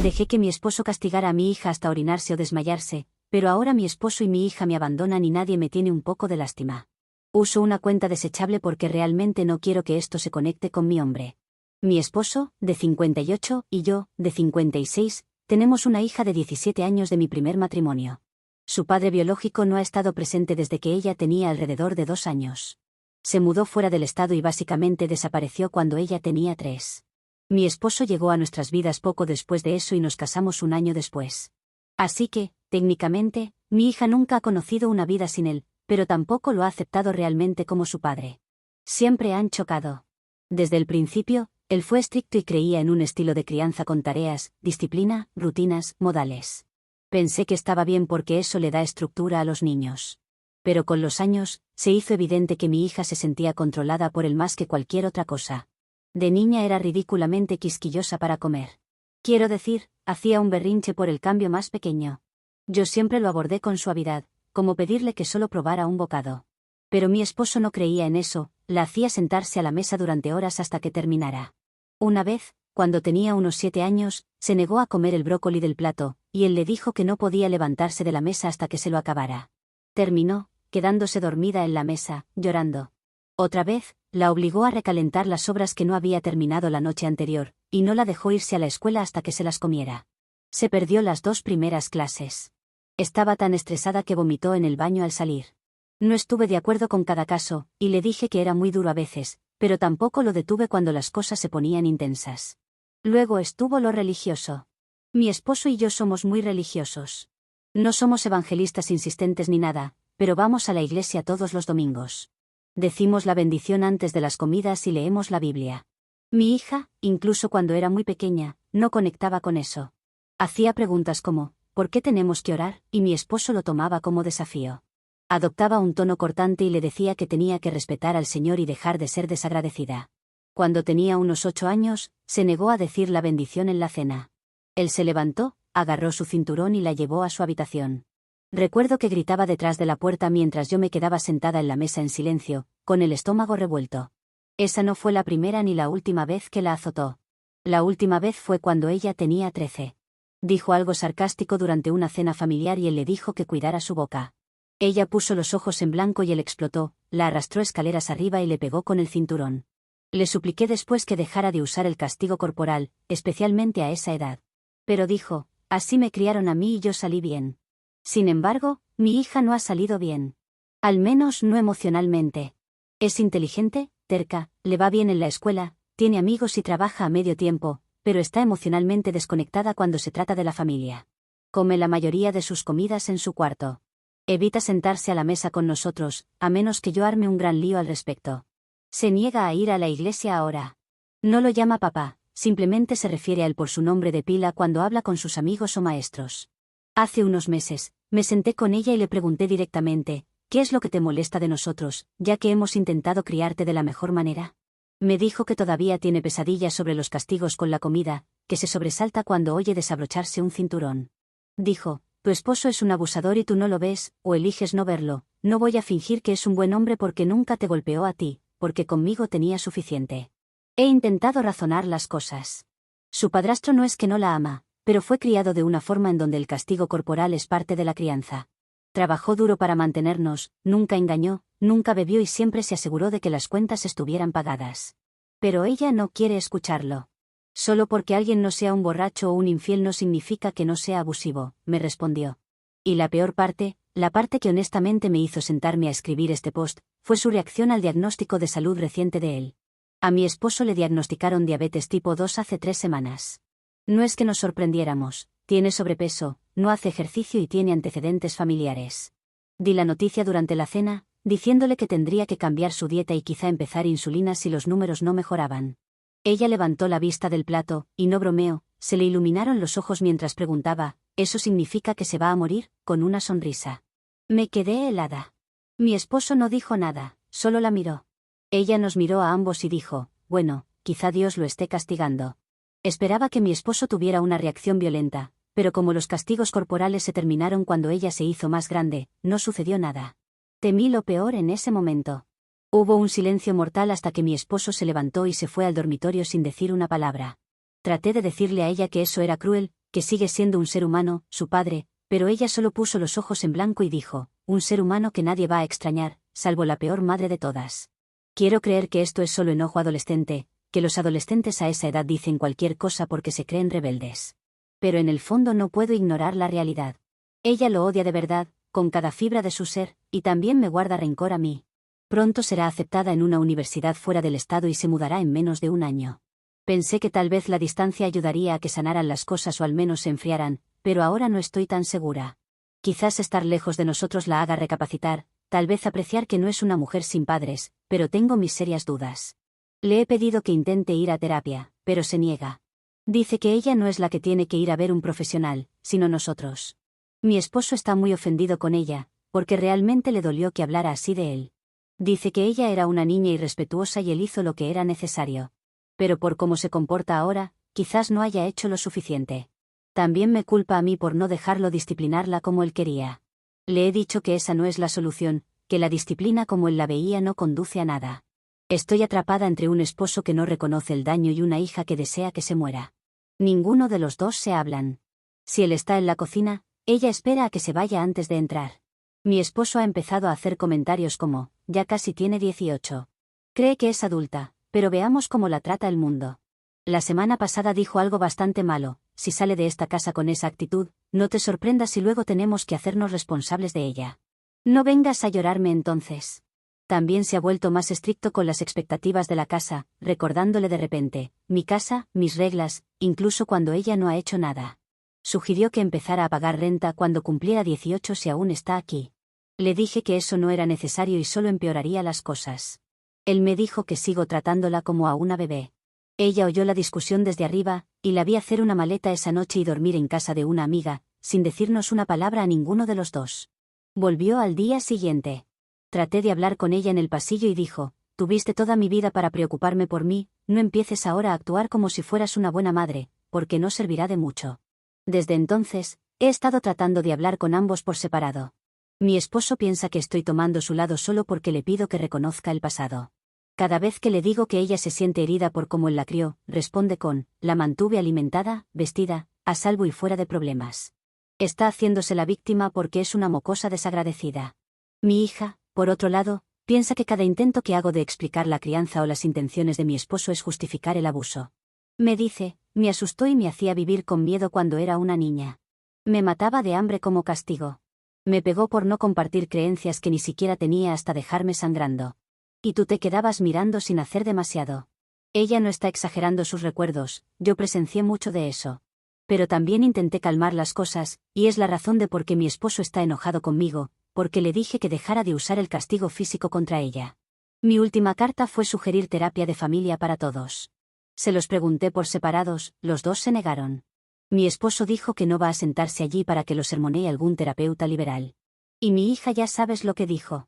Dejé que mi esposo castigara a mi hija hasta orinarse o desmayarse, pero ahora mi esposo y mi hija me abandonan y nadie me tiene un poco de lástima. Uso una cuenta desechable porque realmente no quiero que esto se conecte con mi hombre. Mi esposo, de 58, y yo, de 56, tenemos una hija de 17 años de mi primer matrimonio. Su padre biológico no ha estado presente desde que ella tenía alrededor de 2 años. Se mudó fuera del estado y básicamente desapareció cuando ella tenía 3. Mi esposo llegó a nuestras vidas poco después de eso y nos casamos un año después. Así que, técnicamente, mi hija nunca ha conocido una vida sin él, pero tampoco lo ha aceptado realmente como su padre. Siempre han chocado. Desde el principio, él fue estricto y creía en un estilo de crianza con tareas, disciplina, rutinas, modales. Pensé que estaba bien porque eso le da estructura a los niños. Pero con los años, se hizo evidente que mi hija se sentía controlada por él más que cualquier otra cosa. De niña era ridículamente quisquillosa para comer. Quiero decir, hacía un berrinche por el cambio más pequeño. Yo siempre lo abordé con suavidad, como pedirle que solo probara un bocado. Pero mi esposo no creía en eso, la hacía sentarse a la mesa durante horas hasta que terminara. Una vez, cuando tenía unos 7 años, se negó a comer el brócoli del plato, y él le dijo que no podía levantarse de la mesa hasta que se lo acabara. Terminó, quedándose dormida en la mesa, llorando. Otra vez, la obligó a recalentar las sobras que no había terminado la noche anterior, y no la dejó irse a la escuela hasta que se las comiera. Se perdió las 2 primeras clases. Estaba tan estresada que vomitó en el baño al salir. No estuve de acuerdo con cada caso, y le dije que era muy duro a veces, pero tampoco lo detuve cuando las cosas se ponían intensas. Luego estuvo lo religioso. Mi esposo y yo somos muy religiosos. No somos evangelistas insistentes ni nada, pero vamos a la iglesia todos los domingos. Decimos la bendición antes de las comidas y leemos la Biblia. Mi hija, incluso cuando era muy pequeña, no conectaba con eso. Hacía preguntas como, ¿por qué tenemos que orar? Y mi esposo lo tomaba como desafío. Adoptaba un tono cortante y le decía que tenía que respetar al Señor y dejar de ser desagradecida. Cuando tenía unos 8 años, se negó a decir la bendición en la cena. Él se levantó, agarró su cinturón y la llevó a su habitación. Recuerdo que gritaba detrás de la puerta mientras yo me quedaba sentada en la mesa en silencio, con el estómago revuelto. Esa no fue la primera ni la última vez que la azotó. La última vez fue cuando ella tenía 13. Dijo algo sarcástico durante una cena familiar y él le dijo que cuidara su boca. Ella puso los ojos en blanco y él explotó, la arrastró escaleras arriba y le pegó con el cinturón. Le supliqué después que dejara de usar el castigo corporal, especialmente a esa edad. Pero dijo, así me criaron a mí y yo salí bien. Sin embargo, mi hija no ha salido bien. Al menos no emocionalmente. Es inteligente, terca, le va bien en la escuela, tiene amigos y trabaja a medio tiempo, pero está emocionalmente desconectada cuando se trata de la familia. Come la mayoría de sus comidas en su cuarto. Evita sentarse a la mesa con nosotros, a menos que yo arme un gran lío al respecto. Se niega a ir a la iglesia ahora. No lo llama papá, simplemente se refiere a él por su nombre de pila cuando habla con sus amigos o maestros. Hace unos meses, me senté con ella y le pregunté directamente, ¿qué es lo que te molesta de nosotros, ya que hemos intentado criarte de la mejor manera? Me dijo que todavía tiene pesadillas sobre los castigos con la comida, que se sobresalta cuando oye desabrocharse un cinturón. Dijo, tu esposo es un abusador y tú no lo ves, o eliges no verlo, no voy a fingir que es un buen hombre porque nunca te golpeó a ti, porque conmigo tenía suficiente. He intentado razonar las cosas. Su padrastro no es que no la ama, pero fue criado de una forma en donde el castigo corporal es parte de la crianza. Trabajó duro para mantenernos, nunca engañó, nunca bebió y siempre se aseguró de que las cuentas estuvieran pagadas. Pero ella no quiere escucharlo. Solo porque alguien no sea un borracho o un infiel no significa que no sea abusivo, me respondió. Y la peor parte, la parte que honestamente me hizo sentarme a escribir este post, fue su reacción al diagnóstico de salud reciente de él. A mi esposo le diagnosticaron diabetes tipo 2 hace 3 semanas. No es que nos sorprendiéramos, tiene sobrepeso, no hace ejercicio y tiene antecedentes familiares. Di la noticia durante la cena, diciéndole que tendría que cambiar su dieta y quizá empezar insulina si los números no mejoraban. Ella levantó la vista del plato, y no bromeo, se le iluminaron los ojos mientras preguntaba, ¿eso significa que se va a morir?, con una sonrisa. Me quedé helada. Mi esposo no dijo nada, solo la miró. Ella nos miró a ambos y dijo, bueno, quizá Dios lo esté castigando. Esperaba que mi esposo tuviera una reacción violenta, pero como los castigos corporales se terminaron cuando ella se hizo más grande, no sucedió nada. Temí lo peor en ese momento. Hubo un silencio mortal hasta que mi esposo se levantó y se fue al dormitorio sin decir una palabra. Traté de decirle a ella que eso era cruel, que sigue siendo un ser humano, su padre, pero ella solo puso los ojos en blanco y dijo, un ser humano que nadie va a extrañar, salvo la peor madre de todas. Quiero creer que esto es solo enojo adolescente, que los adolescentes a esa edad dicen cualquier cosa porque se creen rebeldes. Pero en el fondo no puedo ignorar la realidad. Ella lo odia de verdad, con cada fibra de su ser, y también me guarda rencor a mí. Pronto será aceptada en una universidad fuera del estado y se mudará en menos de un año. Pensé que tal vez la distancia ayudaría a que sanaran las cosas o al menos se enfriaran, pero ahora no estoy tan segura. Quizás estar lejos de nosotros la haga recapacitar, tal vez apreciar que no es una mujer sin padres, pero tengo mis serias dudas. Le he pedido que intente ir a terapia, pero se niega. Dice que ella no es la que tiene que ir a ver un profesional, sino nosotros. Mi esposo está muy ofendido con ella, porque realmente le dolió que hablara así de él. Dice que ella era una niña irrespetuosa y él hizo lo que era necesario. Pero por cómo se comporta ahora, quizás no haya hecho lo suficiente. También me culpa a mí por no dejarlo disciplinarla como él quería. Le he dicho que esa no es la solución, que la disciplina como él la veía no conduce a nada. Estoy atrapada entre un esposo que no reconoce el daño y una hija que desea que se muera. Ninguno de los dos se hablan. Si él está en la cocina, ella espera a que se vaya antes de entrar. Mi esposo ha empezado a hacer comentarios como, ya casi tiene 18. Cree que es adulta, pero veamos cómo la trata el mundo. La semana pasada dijo algo bastante malo, si sale de esta casa con esa actitud, no te sorprendas si luego tenemos que hacernos responsables de ella. No vengas a llorarme entonces. También se ha vuelto más estricto con las expectativas de la casa, recordándole de repente, mi casa, mis reglas, incluso cuando ella no ha hecho nada. Sugirió que empezara a pagar renta cuando cumpliera 18 si aún está aquí. Le dije que eso no era necesario y solo empeoraría las cosas. Él me dijo que sigo tratándola como a una bebé. Ella oyó la discusión desde arriba, y la vi hacer una maleta esa noche y dormir en casa de una amiga, sin decirnos una palabra a ninguno de los dos. Volvió al día siguiente. Traté de hablar con ella en el pasillo y dijo, tuviste toda mi vida para preocuparme por mí, no empieces ahora a actuar como si fueras una buena madre, porque no servirá de mucho. Desde entonces, he estado tratando de hablar con ambos por separado. Mi esposo piensa que estoy tomando su lado solo porque le pido que reconozca el pasado. Cada vez que le digo que ella se siente herida por cómo él la crió, responde con, la mantuve alimentada, vestida, a salvo y fuera de problemas. Está haciéndose la víctima porque es una mocosa desagradecida. Mi hija, por otro lado, piensa que cada intento que hago de explicar la crianza o las intenciones de mi esposo es justificar el abuso. Me dice, me asustó y me hacía vivir con miedo cuando era una niña. Me mataba de hambre como castigo. Me pegó por no compartir creencias que ni siquiera tenía hasta dejarme sangrando. Y tú te quedabas mirando sin hacer demasiado. Ella no está exagerando sus recuerdos, yo presencié mucho de eso. Pero también intenté calmar las cosas, y es la razón de por qué mi esposo está enojado conmigo, porque le dije que dejara de usar el castigo físico contra ella. Mi última carta fue sugerir terapia de familia para todos. Se los pregunté por separados, los dos se negaron. Mi esposo dijo que no va a sentarse allí para que lo sermonee algún terapeuta liberal. Y mi hija ya sabes lo que dijo.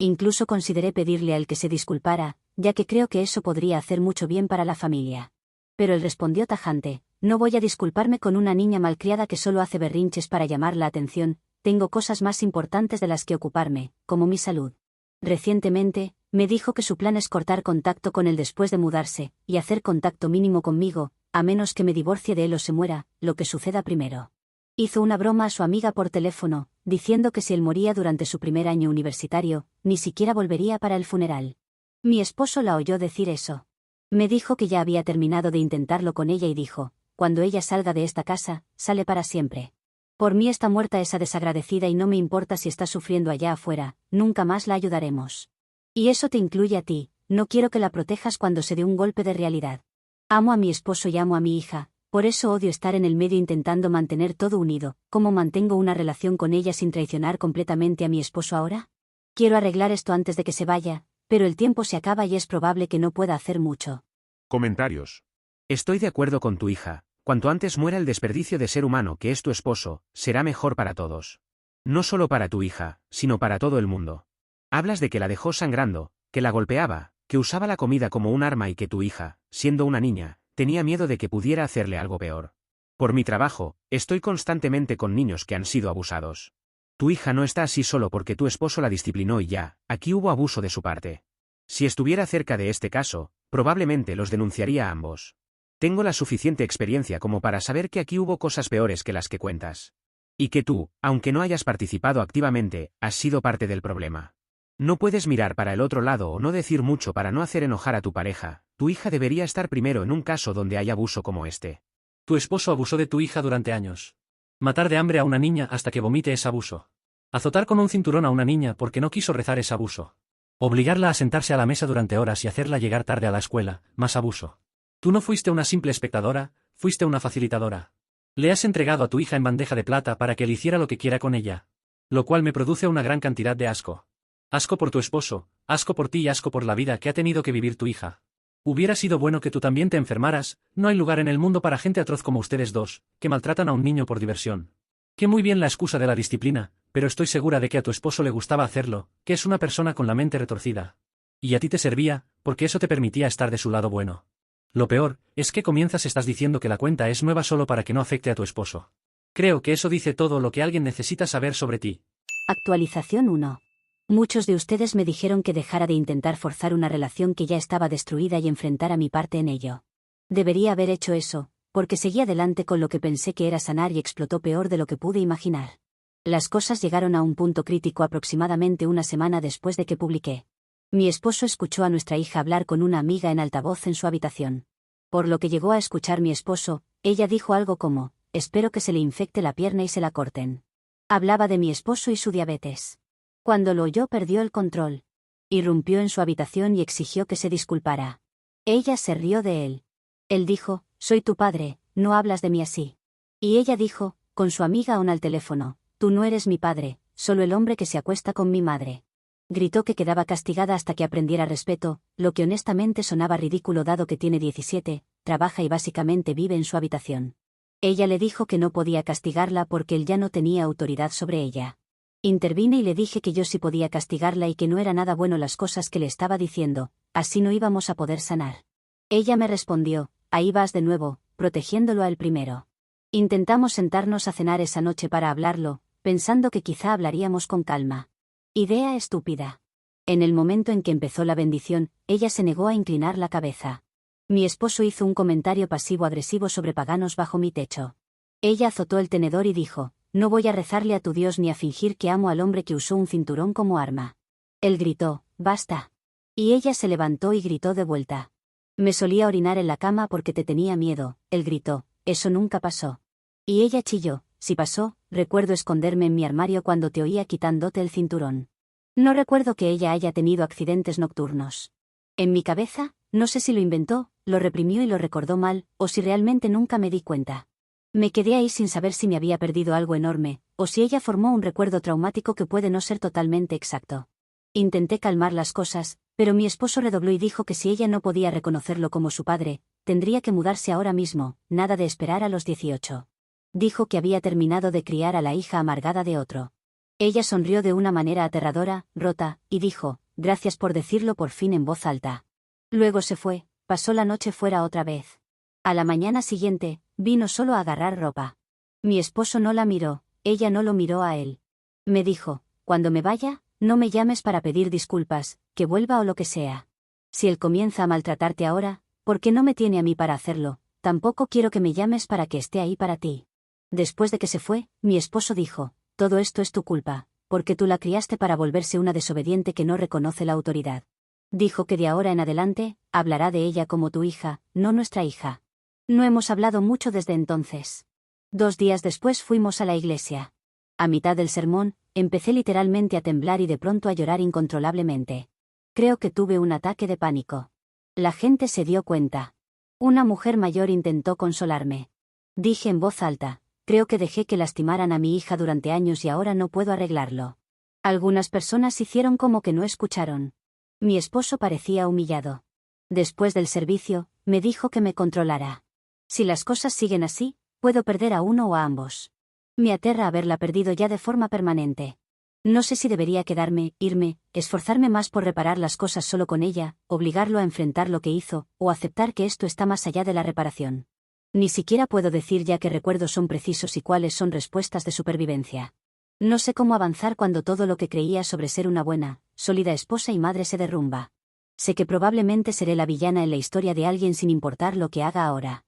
Incluso consideré pedirle al que se disculpara, ya que creo que eso podría hacer mucho bien para la familia. Pero él respondió tajante, no voy a disculparme con una niña malcriada que solo hace berrinches para llamar la atención, tengo cosas más importantes de las que ocuparme, como mi salud. Recientemente, me dijo que su plan es cortar contacto con él después de mudarse, y hacer contacto mínimo conmigo, a menos que me divorcie de él o se muera, lo que suceda primero. Hizo una broma a su amiga por teléfono, diciendo que si él moría durante su primer año universitario, ni siquiera volvería para el funeral. Mi esposo la oyó decir eso. Me dijo que ya había terminado de intentarlo con ella y dijo, cuando ella salga de esta casa, sale para siempre. Por mí está muerta esa desagradecida y no me importa si está sufriendo allá afuera, nunca más la ayudaremos. Y eso te incluye a ti, no quiero que la protejas cuando se dé un golpe de realidad. Amo a mi esposo y amo a mi hija. Por eso odio estar en el medio intentando mantener todo unido. ¿Cómo mantengo una relación con ella sin traicionar completamente a mi esposo ahora? Quiero arreglar esto antes de que se vaya, pero el tiempo se acaba y es probable que no pueda hacer mucho. Comentarios. Estoy de acuerdo con tu hija. Cuanto antes muera el desperdicio de ser humano que es tu esposo, será mejor para todos. No solo para tu hija, sino para todo el mundo. Hablas de que la dejó sangrando, que la golpeaba, que usaba la comida como un arma y que tu hija, siendo una niña, tenía miedo de que pudiera hacerle algo peor. Por mi trabajo, estoy constantemente con niños que han sido abusados. Tu hija no está así solo porque tu esposo la disciplinó y ya, aquí hubo abuso de su parte. Si estuviera cerca de este caso, probablemente los denunciaría a ambos. Tengo la suficiente experiencia como para saber que aquí hubo cosas peores que las que cuentas. Y que tú, aunque no hayas participado activamente, has sido parte del problema. No puedes mirar para el otro lado o no decir mucho para no hacer enojar a tu pareja. Tu hija debería estar primero en un caso donde hay abuso como este. Tu esposo abusó de tu hija durante años. Matar de hambre a una niña hasta que vomite es abuso. Azotar con un cinturón a una niña porque no quiso rezar es abuso. Obligarla a sentarse a la mesa durante horas y hacerla llegar tarde a la escuela, más abuso. Tú no fuiste una simple espectadora, fuiste una facilitadora. Le has entregado a tu hija en bandeja de plata para que él hiciera lo que quiera con ella. Lo cual me produce una gran cantidad de asco. Asco por tu esposo, asco por ti y asco por la vida que ha tenido que vivir tu hija. Hubiera sido bueno que tú también te enfermaras. No hay lugar en el mundo para gente atroz como ustedes dos, que maltratan a un niño por diversión. Que muy bien la excusa de la disciplina, pero estoy segura de que a tu esposo le gustaba hacerlo, que es una persona con la mente retorcida. Y a ti te servía, porque eso te permitía estar de su lado bueno. Lo peor, es que estás diciendo que la cuenta es nueva solo para que no afecte a tu esposo. Creo que eso dice todo lo que alguien necesita saber sobre ti. Actualización 1. Muchos de ustedes me dijeron que dejara de intentar forzar una relación que ya estaba destruida y enfrentara mi parte en ello. Debería haber hecho eso, porque seguí adelante con lo que pensé que era sanar y explotó peor de lo que pude imaginar. Las cosas llegaron a un punto crítico aproximadamente una semana después de que publiqué. Mi esposo escuchó a nuestra hija hablar con una amiga en altavoz en su habitación. Por lo que llegó a escuchar mi esposo, ella dijo algo como, espero que se le infecte la pierna y se la corten. Hablaba de mi esposo y su diabetes. Cuando lo oyó perdió el control. Irrumpió en su habitación y exigió que se disculpara. Ella se rió de él. Él dijo, soy tu padre, no hablas de mí así. Y ella dijo, con su amiga aún al teléfono, tú no eres mi padre, solo el hombre que se acuesta con mi madre. Gritó que quedaba castigada hasta que aprendiera respeto, lo que honestamente sonaba ridículo dado que tiene 17, trabaja y básicamente vive en su habitación. Ella le dijo que no podía castigarla porque él ya no tenía autoridad sobre ella. Intervine y le dije que yo sí podía castigarla y que no era nada bueno las cosas que le estaba diciendo, así no íbamos a poder sanar. Ella me respondió, ahí vas de nuevo, protegiéndolo a él primero. Intentamos sentarnos a cenar esa noche para hablarlo, pensando que quizá hablaríamos con calma. Idea estúpida. En el momento en que empezó la bendición, ella se negó a inclinar la cabeza. Mi esposo hizo un comentario pasivo-agresivo sobre paganos bajo mi techo. Ella azotó el tenedor y dijo, no voy a rezarle a tu Dios ni a fingir que amo al hombre que usó un cinturón como arma. Él gritó, basta. Y ella se levantó y gritó de vuelta. Me solía orinar en la cama porque te tenía miedo, él gritó, eso nunca pasó. Y ella chilló, sí pasó, recuerdo esconderme en mi armario cuando te oía quitándote el cinturón. No recuerdo que ella haya tenido accidentes nocturnos. En mi cabeza, no sé si lo inventó, lo reprimió y lo recordó mal, o si realmente nunca me di cuenta. Me quedé ahí sin saber si me había perdido algo enorme, o si ella formó un recuerdo traumático que puede no ser totalmente exacto. Intenté calmar las cosas, pero mi esposo redobló y dijo que si ella no podía reconocerlo como su padre, tendría que mudarse ahora mismo, nada de esperar a los 18. Dijo que había terminado de criar a la hija amargada de otro. Ella sonrió de una manera aterradora, rota, y dijo, gracias por decirlo por fin en voz alta. Luego se fue, pasó la noche fuera otra vez. A la mañana siguiente, vino solo a agarrar ropa. Mi esposo no la miró, ella no lo miró a él. Me dijo, cuando me vaya, no me llames para pedir disculpas, que vuelva o lo que sea. Si él comienza a maltratarte ahora, ¿por qué no me tiene a mí para hacerlo? Tampoco quiero que me llames para que esté ahí para ti. Después de que se fue, mi esposo dijo, todo esto es tu culpa, porque tú la criaste para volverse una desobediente que no reconoce la autoridad. Dijo que de ahora en adelante, hablará de ella como tu hija, no nuestra hija. No hemos hablado mucho desde entonces. 2 días después fuimos a la iglesia. A mitad del sermón, empecé literalmente a temblar y de pronto a llorar incontrolablemente. Creo que tuve un ataque de pánico. La gente se dio cuenta. Una mujer mayor intentó consolarme. Dije en voz alta, creo que dejé que lastimaran a mi hija durante años y ahora no puedo arreglarlo. Algunas personas hicieron como que no escucharon. Mi esposo parecía humillado. Después del servicio, me dijo que me controlara. Si las cosas siguen así, puedo perder a uno o a ambos. Me aterra haberla perdido ya de forma permanente. No sé si debería quedarme, irme, esforzarme más por reparar las cosas solo con ella, obligarlo a enfrentar lo que hizo, o aceptar que esto está más allá de la reparación. Ni siquiera puedo decir ya qué recuerdos son precisos y cuáles son respuestas de supervivencia. No sé cómo avanzar cuando todo lo que creía sobre ser una buena, sólida esposa y madre se derrumba. Sé que probablemente seré la villana en la historia de alguien sin importar lo que haga ahora.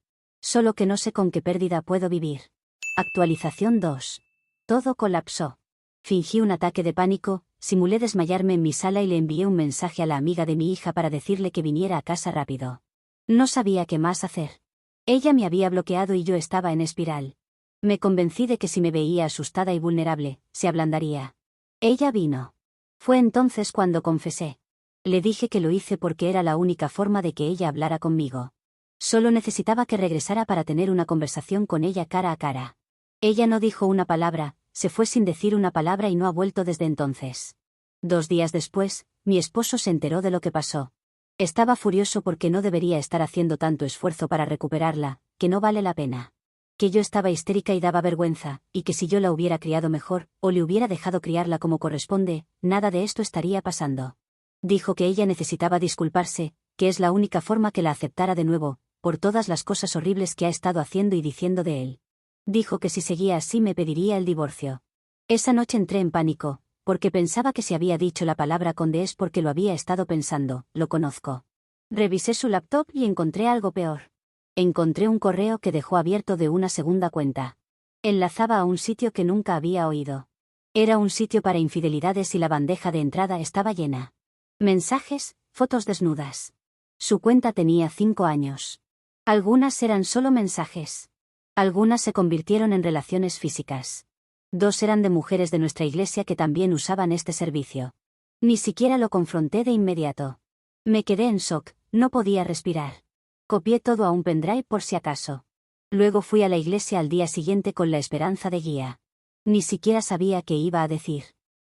Solo que no sé con qué pérdida puedo vivir. Actualización 2. Todo colapsó. Fingí un ataque de pánico, simulé desmayarme en mi sala y le envié un mensaje a la amiga de mi hija para decirle que viniera a casa rápido. No sabía qué más hacer. Ella me había bloqueado y yo estaba en espiral. Me convencí de que si me veía asustada y vulnerable, se ablandaría. Ella vino. Fue entonces cuando confesé. Le dije que lo hice porque era la única forma de que ella hablara conmigo. Solo necesitaba que regresara para tener una conversación con ella cara a cara. Ella no dijo una palabra, se fue sin decir una palabra y no ha vuelto desde entonces. 2 días después, mi esposo se enteró de lo que pasó. Estaba furioso porque no debería estar haciendo tanto esfuerzo para recuperarla, que no vale la pena. Que yo estaba histérica y daba vergüenza, y que si yo la hubiera criado mejor, o le hubiera dejado criarla como corresponde, nada de esto estaría pasando. Dijo que ella necesitaba disculparse, que es la única forma que la aceptara de nuevo, por todas las cosas horribles que ha estado haciendo y diciendo de él. Dijo que si seguía así me pediría el divorcio. Esa noche entré en pánico, porque pensaba que si había dicho la palabra conde es porque lo había estado pensando, lo conozco. Revisé su laptop y encontré algo peor. Encontré un correo que dejó abierto de una segunda cuenta. Enlazaba a un sitio que nunca había oído. Era un sitio para infidelidades y la bandeja de entrada estaba llena. Mensajes, fotos desnudas. Su cuenta tenía 5 años. Algunas eran solo mensajes. Algunas se convirtieron en relaciones físicas. 2 eran de mujeres de nuestra iglesia que también usaban este servicio. Ni siquiera lo confronté de inmediato. Me quedé en shock, no podía respirar. Copié todo a un pendrive por si acaso. Luego fui a la iglesia al día siguiente con la esperanza de guía. Ni siquiera sabía qué iba a decir.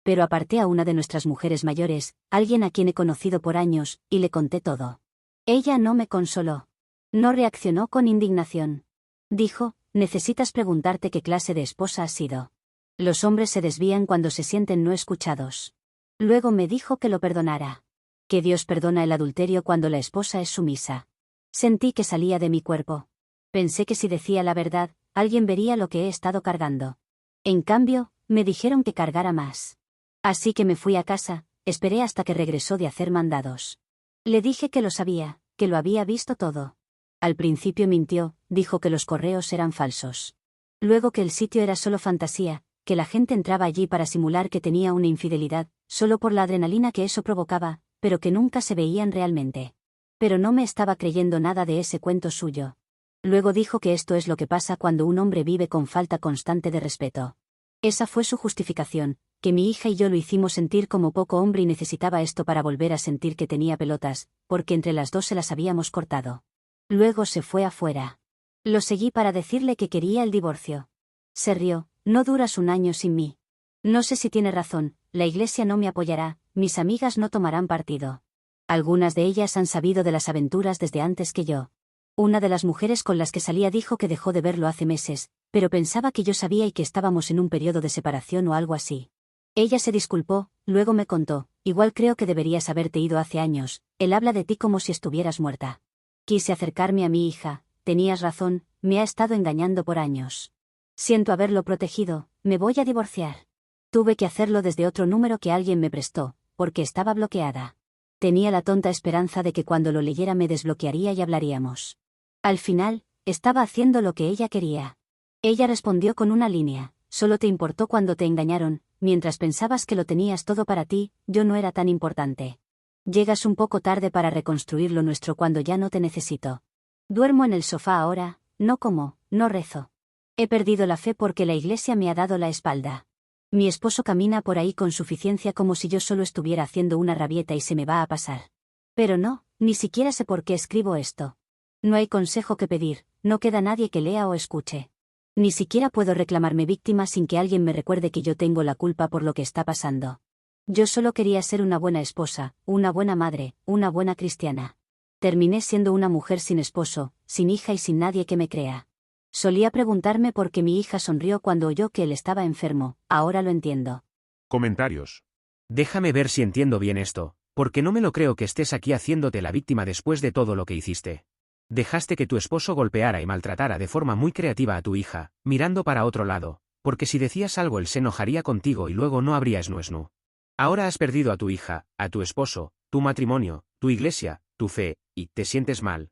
Pero aparté a una de nuestras mujeres mayores, alguien a quien he conocido por años, y le conté todo. Ella no me consoló. No reaccionó con indignación. Dijo, necesitas preguntarte qué clase de esposa has sido. Los hombres se desvían cuando se sienten no escuchados. Luego me dijo que lo perdonara. Que Dios perdona el adulterio cuando la esposa es sumisa. Sentí que salía de mi cuerpo. Pensé que si decía la verdad, alguien vería lo que he estado cargando. En cambio, me dijeron que cargara más. Así que me fui a casa, esperé hasta que regresó de hacer mandados. Le dije que lo sabía, que lo había visto todo. Al principio mintió, dijo que los correos eran falsos. Luego que el sitio era solo fantasía, que la gente entraba allí para simular que tenía una infidelidad, solo por la adrenalina que eso provocaba, pero que nunca se veían realmente. Pero no me estaba creyendo nada de ese cuento suyo. Luego dijo que esto es lo que pasa cuando un hombre vive con falta constante de respeto. Esa fue su justificación, que mi hija y yo lo hicimos sentir como poco hombre y necesitaba esto para volver a sentir que tenía pelotas, porque entre las 2 se las habíamos cortado. Luego se fue afuera. Lo seguí para decirle que quería el divorcio. Se rió, no duras 1 año sin mí. No sé si tiene razón, la iglesia no me apoyará, mis amigas no tomarán partido. Algunas de ellas han sabido de las aventuras desde antes que yo. Una de las mujeres con las que salía dijo que dejó de verlo hace meses, pero pensaba que yo sabía y que estábamos en un periodo de separación o algo así. Ella se disculpó, luego me contó, igual creo que deberías haberte ido hace años, él habla de ti como si estuvieras muerta. Quise acercarme a mi hija, tenías razón, me ha estado engañando por años. Siento haberlo protegido, me voy a divorciar. Tuve que hacerlo desde otro número que alguien me prestó, porque estaba bloqueada. Tenía la tonta esperanza de que cuando lo leyera me desbloquearía y hablaríamos. Al final, estaba haciendo lo que ella quería. Ella respondió con una línea, solo te importó cuando te engañaron, mientras pensabas que lo tenías todo para ti, yo no era tan importante. Llegas un poco tarde para reconstruir lo nuestro cuando ya no te necesito. Duermo en el sofá ahora, no como, no rezo. He perdido la fe porque la iglesia me ha dado la espalda. Mi esposo camina por ahí con suficiencia como si yo solo estuviera haciendo una rabieta y se me va a pasar. Pero no, ni siquiera sé por qué escribo esto. No hay consejo que pedir, no queda nadie que lea o escuche. Ni siquiera puedo reclamarme víctima sin que alguien me recuerde que yo tengo la culpa por lo que está pasando. Yo solo quería ser una buena esposa, una buena madre, una buena cristiana. Terminé siendo una mujer sin esposo, sin hija y sin nadie que me crea. Solía preguntarme por qué mi hija sonrió cuando oyó que él estaba enfermo, ahora lo entiendo. Comentarios. Déjame ver si entiendo bien esto, porque no me lo creo que estés aquí haciéndote la víctima después de todo lo que hiciste. Dejaste que tu esposo golpeara y maltratara de forma muy creativa a tu hija, mirando para otro lado, porque si decías algo él se enojaría contigo y luego no habría snusnu. Ahora has perdido a tu hija, a tu esposo, tu matrimonio, tu iglesia, tu fe, y te sientes mal.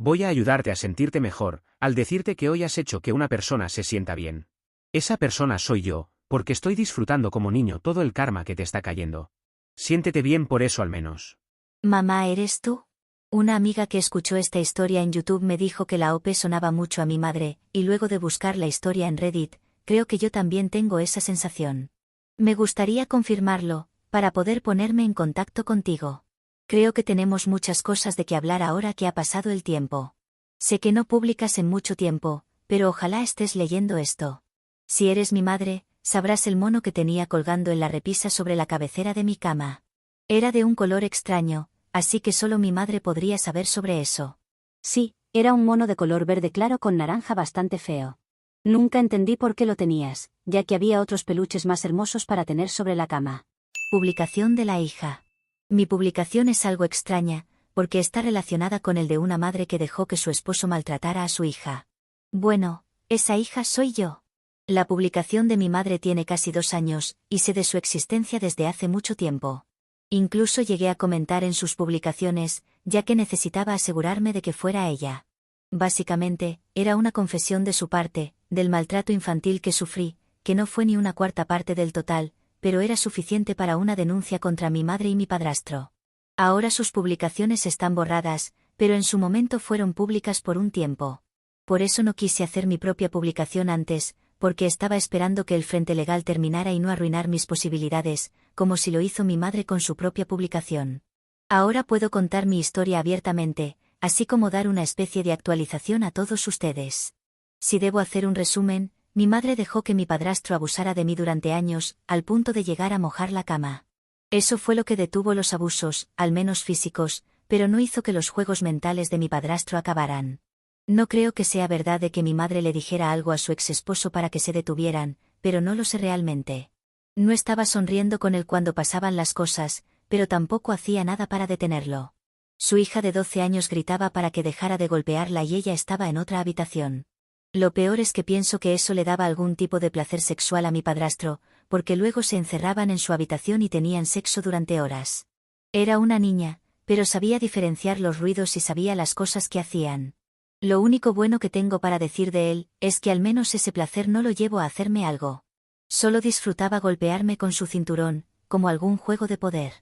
Voy a ayudarte a sentirte mejor, al decirte que hoy has hecho que una persona se sienta bien. Esa persona soy yo, porque estoy disfrutando como niño todo el karma que te está cayendo. Siéntete bien por eso al menos. Mamá, ¿eres tú? Una amiga que escuchó esta historia en YouTube me dijo que la OP sonaba mucho a mi madre, y luego de buscar la historia en Reddit, creo que yo también tengo esa sensación. Me gustaría confirmarlo, para poder ponerme en contacto contigo. Creo que tenemos muchas cosas de que hablar ahora que ha pasado el tiempo. Sé que no publicas en mucho tiempo, pero ojalá estés leyendo esto. Si eres mi madre, sabrás el mono que tenía colgando en la repisa sobre la cabecera de mi cama. Era de un color extraño, así que solo mi madre podría saber sobre eso. Sí, era un mono de color verde claro con naranja bastante feo. Nunca entendí por qué lo tenías, ya que había otros peluches más hermosos para tener sobre la cama. Publicación de la hija. Mi publicación es algo extraña, porque está relacionada con el de una madre que dejó que su esposo maltratara a su hija. Bueno, esa hija soy yo. La publicación de mi madre tiene casi 2 años, y sé de su existencia desde hace mucho tiempo. Incluso llegué a comentar en sus publicaciones, ya que necesitaba asegurarme de que fuera ella. Básicamente, era una confesión de su parte, del maltrato infantil que sufrí, que no fue ni una cuarta parte del total, pero era suficiente para una denuncia contra mi madre y mi padrastro. Ahora sus publicaciones están borradas, pero en su momento fueron públicas por un tiempo. Por eso no quise hacer mi propia publicación antes, porque estaba esperando que el frente legal terminara y no arruinar mis posibilidades, como si lo hizo mi madre con su propia publicación. Ahora puedo contar mi historia abiertamente, así como dar una especie de actualización a todos ustedes. Si debo hacer un resumen, mi madre dejó que mi padrastro abusara de mí durante años, al punto de llegar a mojar la cama. Eso fue lo que detuvo los abusos, al menos físicos, pero no hizo que los juegos mentales de mi padrastro acabaran. No creo que sea verdad de que mi madre le dijera algo a su ex esposo para que se detuvieran, pero no lo sé realmente. No estaba sonriendo con él cuando pasaban las cosas, pero tampoco hacía nada para detenerlo. Su hija de 12 años gritaba para que dejara de golpearla y ella estaba en otra habitación. Lo peor es que pienso que eso le daba algún tipo de placer sexual a mi padrastro, porque luego se encerraban en su habitación y tenían sexo durante horas. Era una niña, pero sabía diferenciar los ruidos y sabía las cosas que hacían. Lo único bueno que tengo para decir de él, es que al menos ese placer no lo llevo a hacerme algo. Solo disfrutaba golpearme con su cinturón, como algún juego de poder.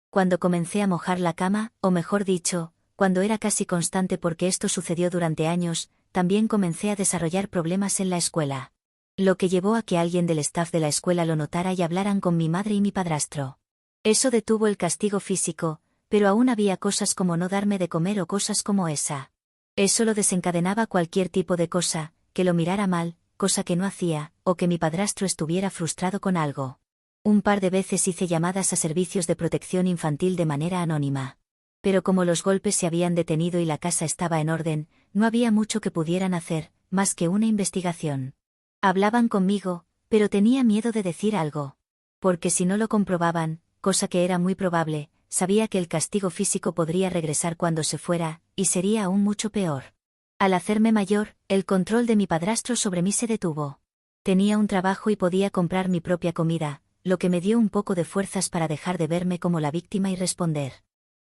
Cuando comencé a mojar la cama, o mejor dicho, cuando era casi constante porque esto sucedió durante años, también comencé a desarrollar problemas en la escuela. Lo que llevó a que alguien del staff de la escuela lo notara y hablaran con mi madre y mi padrastro. Eso detuvo el castigo físico, pero aún había cosas como no darme de comer o cosas como esa. Eso lo desencadenaba cualquier tipo de cosa, que lo mirara mal, cosa que no hacía, o que mi padrastro estuviera frustrado con algo. Un par de veces hice llamadas a servicios de protección infantil de manera anónima. Pero como los golpes se habían detenido y la casa estaba en orden, no había mucho que pudieran hacer, más que una investigación. Hablaban conmigo, pero tenía miedo de decir algo. Porque si no lo comprobaban, cosa que era muy probable, sabía que el castigo físico podría regresar cuando se fuera, y sería aún mucho peor. Al hacerme mayor, el control de mi padrastro sobre mí se detuvo. Tenía un trabajo y podía comprar mi propia comida, lo que me dio un poco de fuerzas para dejar de verme como la víctima y responder.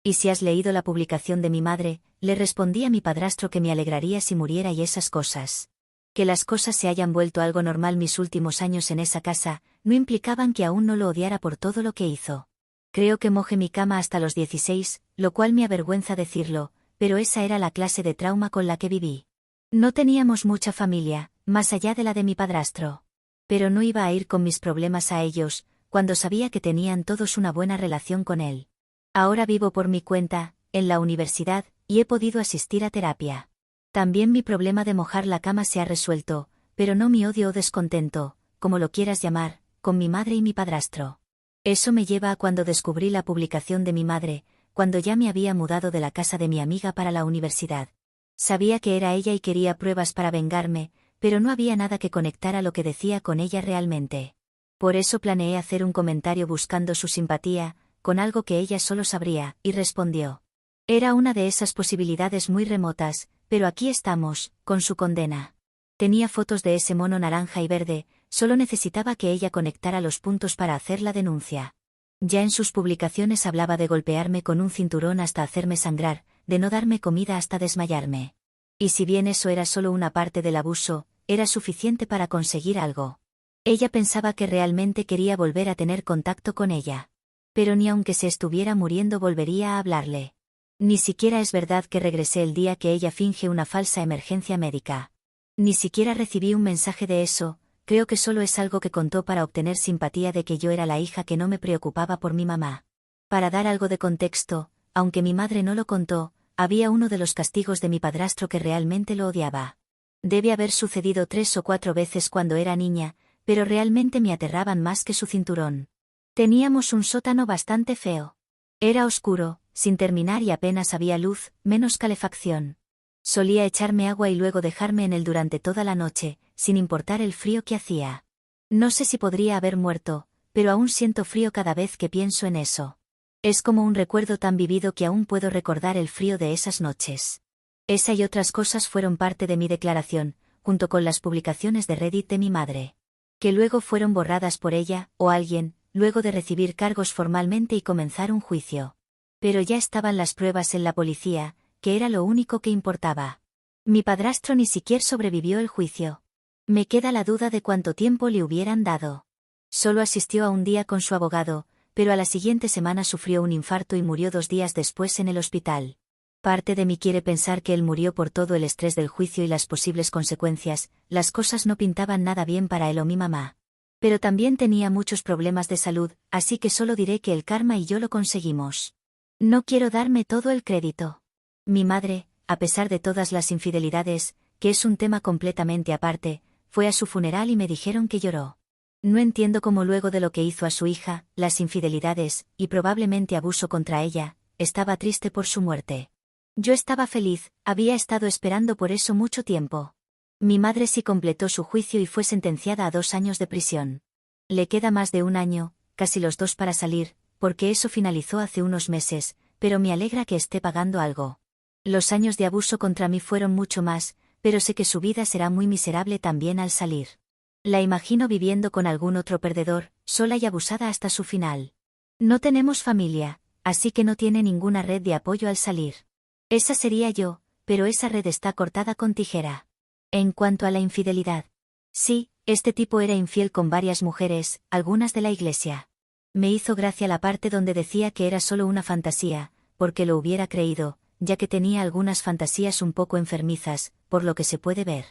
Y si has leído la publicación de mi madre, le respondí a mi padrastro que me alegraría si muriera y esas cosas. Que las cosas se hayan vuelto algo normal mis últimos años en esa casa, no implicaban que aún no lo odiara por todo lo que hizo. Creo que mojé mi cama hasta los 16, lo cual me avergüenza decirlo, pero esa era la clase de trauma con la que viví. No teníamos mucha familia, más allá de la de mi padrastro. Pero no iba a ir con mis problemas a ellos, cuando sabía que tenían todos una buena relación con él. Ahora vivo por mi cuenta, en la universidad, y he podido asistir a terapia. También mi problema de mojar la cama se ha resuelto, pero no mi odio o descontento, como lo quieras llamar, con mi madre y mi padrastro. Eso me lleva a cuando descubrí la publicación de mi madre, cuando ya me había mudado de la casa de mi amiga para la universidad. Sabía que era ella y quería pruebas para vengarme, pero no había nada que conectara lo que decía con ella realmente. Por eso planeé hacer un comentario buscando su simpatía, con algo que ella solo sabría, y respondió. Era una de esas posibilidades muy remotas, pero aquí estamos, con su condena. Tenía fotos de ese mono naranja y verde, solo necesitaba que ella conectara los puntos para hacer la denuncia. Ya en sus publicaciones hablaba de golpearme con un cinturón hasta hacerme sangrar, de no darme comida hasta desmayarme. Y si bien eso era solo una parte del abuso, era suficiente para conseguir algo. Ella pensaba que realmente quería volver a tener contacto con ella. Pero ni aunque se estuviera muriendo volvería a hablarle. Ni siquiera es verdad que regresé el día que ella finge una falsa emergencia médica. Ni siquiera recibí un mensaje de eso, creo que solo es algo que contó para obtener simpatía de que yo era la hija que no me preocupaba por mi mamá. Para dar algo de contexto, aunque mi madre no lo contó, había uno de los castigos de mi padrastro que realmente lo odiaba. Debe haber sucedido 3 o 4 veces cuando era niña, pero realmente me aterraban más que su cinturón. Teníamos un sótano bastante feo. Era oscuro, sin terminar y apenas había luz, menos calefacción. Solía echarme agua y luego dejarme en él durante toda la noche, sin importar el frío que hacía. No sé si podría haber muerto, pero aún siento frío cada vez que pienso en eso. Es como un recuerdo tan vivido que aún puedo recordar el frío de esas noches. Esa y otras cosas fueron parte de mi declaración, junto con las publicaciones de Reddit de mi madre. Que luego fueron borradas por ella, o alguien, luego de recibir cargos formalmente y comenzar un juicio. Pero ya estaban las pruebas en la policía, que era lo único que importaba. Mi padrastro ni siquiera sobrevivió el juicio. Me queda la duda de cuánto tiempo le hubieran dado. Solo asistió a un día con su abogado, pero a la siguiente semana sufrió un infarto y murió 2 días después en el hospital. Parte de mí quiere pensar que él murió por todo el estrés del juicio y las posibles consecuencias, las cosas no pintaban nada bien para él o mi mamá. Pero también tenía muchos problemas de salud, así que solo diré que el karma y yo lo conseguimos. No quiero darme todo el crédito. Mi madre, a pesar de todas las infidelidades, que es un tema completamente aparte, fue a su funeral y me dijeron que lloró. No entiendo cómo luego de lo que hizo a su hija, las infidelidades, y probablemente abuso contra ella, estaba triste por su muerte. Yo estaba feliz, había estado esperando por eso mucho tiempo. Mi madre sí completó su juicio y fue sentenciada a 2 años de prisión. Le queda más de 1 año, casi los 2 para salir, porque eso finalizó hace unos meses, pero me alegra que esté pagando algo. Los años de abuso contra mí fueron mucho más, pero sé que su vida será muy miserable también al salir. La imagino viviendo con algún otro perdedor, sola y abusada hasta su final. No tenemos familia, así que no tiene ninguna red de apoyo al salir. Esa sería yo, pero esa red está cortada con tijera. En cuanto a la infidelidad. Sí, este tipo era infiel con varias mujeres, algunas de la iglesia. Me hizo gracia la parte donde decía que era solo una fantasía, porque lo hubiera creído, ya que tenía algunas fantasías un poco enfermizas, por lo que se puede ver.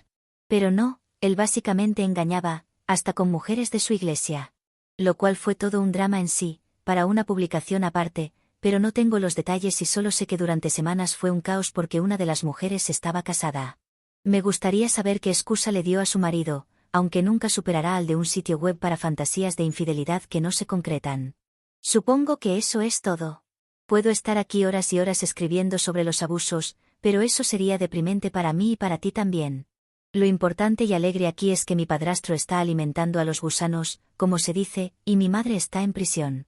Pero no, él básicamente engañaba, hasta con mujeres de su iglesia. Lo cual fue todo un drama en sí, para una publicación aparte, pero no tengo los detalles y solo sé que durante semanas fue un caos porque una de las mujeres estaba casada. Me gustaría saber qué excusa le dio a su marido, aunque nunca superará al de un sitio web para fantasías de infidelidad que no se concretan. Supongo que eso es todo. Puedo estar aquí horas y horas escribiendo sobre los abusos, pero eso sería deprimente para mí y para ti también. Lo importante y alegre aquí es que mi padrastro está alimentando a los gusanos, como se dice, y mi madre está en prisión.